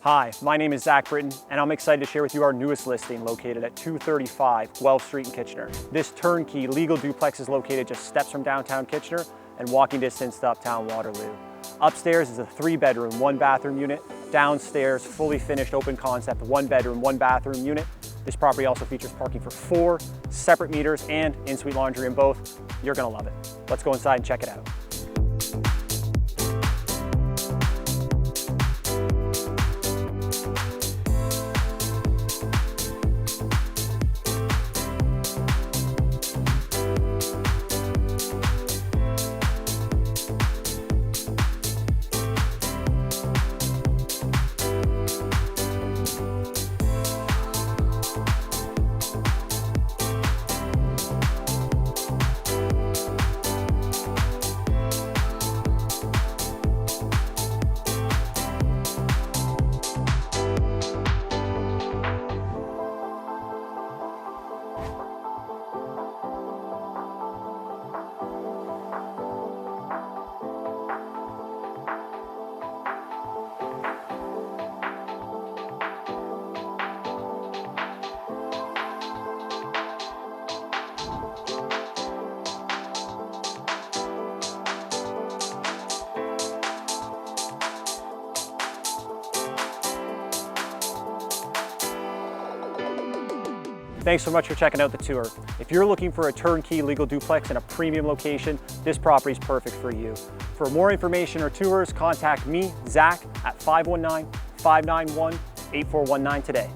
Hi, my name is Zach Brittain, and I'm excited to share with you our newest listing located at 235 Guelph Street in Kitchener. This turnkey legal duplex is located just steps from downtown Kitchener and walking distance to Uptown Waterloo. Upstairs is a 3-bedroom, 1-bathroom unit. Downstairs, fully finished open concept, 1-bedroom, 1-bathroom unit. This property also features parking for 4 separate meters and in-suite laundry in both. You're gonna love it. Let's go inside and check it out. Thanks so much for checking out the tour. If you're looking for a turnkey legal duplex in a premium location, this property is perfect for you. For more information or tours, contact me, Zach, at 519-591-8419 today.